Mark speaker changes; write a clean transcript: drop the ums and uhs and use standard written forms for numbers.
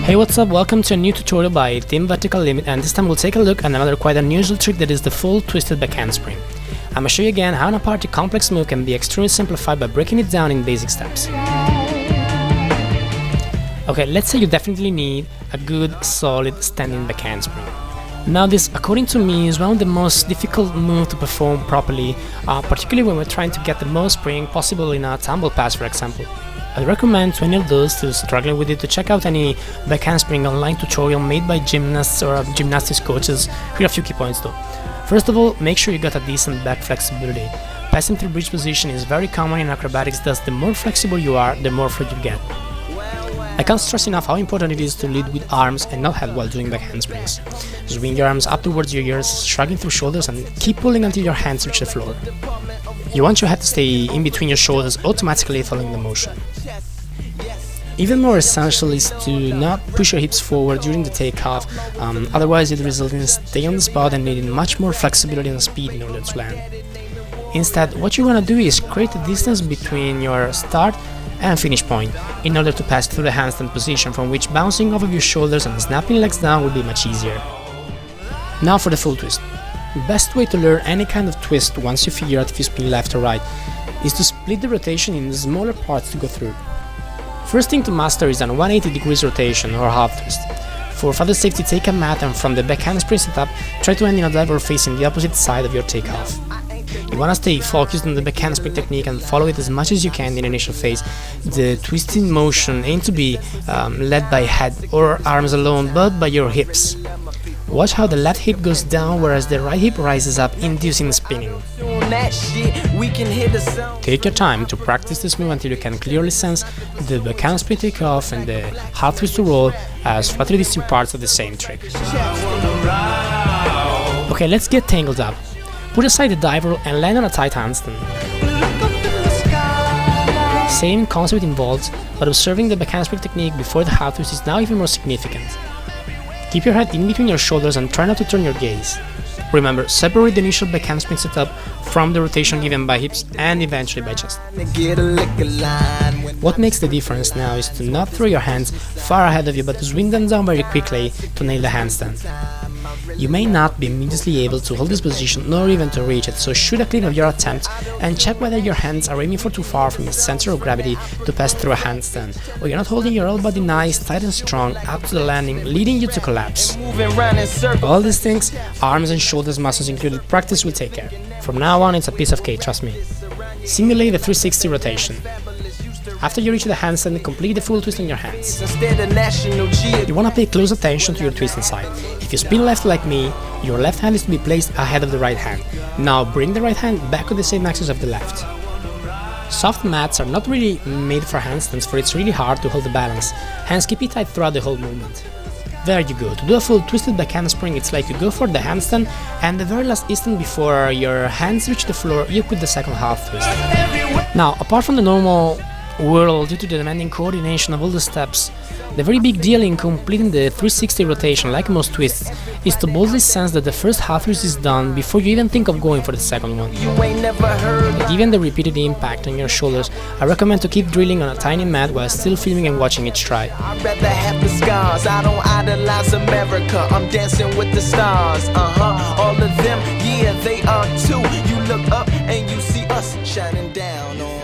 Speaker 1: Hey, what's up? Welcome to a new tutorial by Team Vertical Limit, and this time we'll take a look at another quite unusual trick that is the full twisted backhandspring. I'm gonna show you again how an apparently complex move can be extremely simplified by breaking it down in basic steps. Okay, let's say you definitely need a good, solid, standing backhandspring. Now this, according to me, is one of the most difficult moves to perform properly, particularly when we're trying to get the most spring possible in a tumble pass, for example. I'd recommend to any of those still struggling with it to check out any backhandspring online tutorial made by gymnasts or gymnastics coaches. Here are a few key points though. First of all, make sure you got a decent back flexibility. Passing through bridge position is very common in acrobatics, thus the more flexible you are, the more fluid you get. I can't stress enough how important it is to lead with arms and not head while doing back handsprings. Swing your arms up towards your ears, shrugging through shoulders, and keep pulling until your hands reach the floor. You want your head to stay in between your shoulders, automatically following the motion. Even more essential is to not push your hips forward during the takeoff, otherwise it results in staying on the spot and needing much more flexibility and speed in order to land. Instead, what you want to do is create a distance between your start and finish point in order to pass through the handstand position, from which bouncing off of your shoulders and snapping legs down will be much easier. Now for the full twist. The best way to learn any kind of twist once you figure out if you spin left or right is to split the rotation in smaller parts to go through. First thing to master is a 180 degrees rotation or half twist. For further safety, take a mat and from the back handspring setup, try to end in a dive facing the opposite side of your takeoff. You want to stay focused on the back handspring technique and follow it as much as you can in the initial phase. The twisting motion aims to be led by head or arms alone, but by your hips. Watch how the left hip goes down whereas the right hip rises up, inducing spinning. Take your time to practice this move until you can clearly sense the back handspring takeoff and the half twist to roll as slightly distinct parts of the same trick. Okay, let's get tangled up. Put aside the dive roll and land on a tight handstand. Same concept involved, but observing the back handspring technique before the half twist is now even more significant. Keep your head in between your shoulders and try not to turn your gaze. Remember, separate the initial back handspring setup from the rotation given by hips and eventually by chest. What makes the difference now is to not throw your hands far ahead of you, but to swing them down very quickly to nail the handstand. You may not be immediately able to hold this position nor even to reach it, so shoot a clip of your attempt and check whether your hands are aiming for too far from your center of gravity to pass through a handstand, or you're not holding your whole body nice, tight and strong up to the landing, leading you to collapse. All these things, arms and shoulders muscles included, practice will take care. From now on it's a piece of cake, trust me. Simulate the 360 rotation. After you reach the handstand, complete the full twist on your hands. You want to pay close attention to your twisting side. If you spin left like me, your left hand is to be placed ahead of the right hand. Now bring the right hand back on the same axis of the left. Soft mats are not really made for handstands, for it's really hard to hold the balance, hence keep it tight throughout the whole movement. There you go. To do a full twisted back handspring, it's like you go for the handstand and the very last instant before your hands reach the floor, you put the second half twist. Now, apart from the normal whirl due to the demanding coordination of all the steps, the very big deal in completing the 360 rotation, like most twists, is to boldly sense that the first half twist is done before you even think of going for the second one. Given the repeated impact on your shoulders, I recommend to keep drilling on a tiny mat while still filming and watching each try.
Speaker 2: I'd rather have the scars. I don't idolize America, I'm dancing with the stars. All of them, yeah, they are too. You look up and you see us shining down on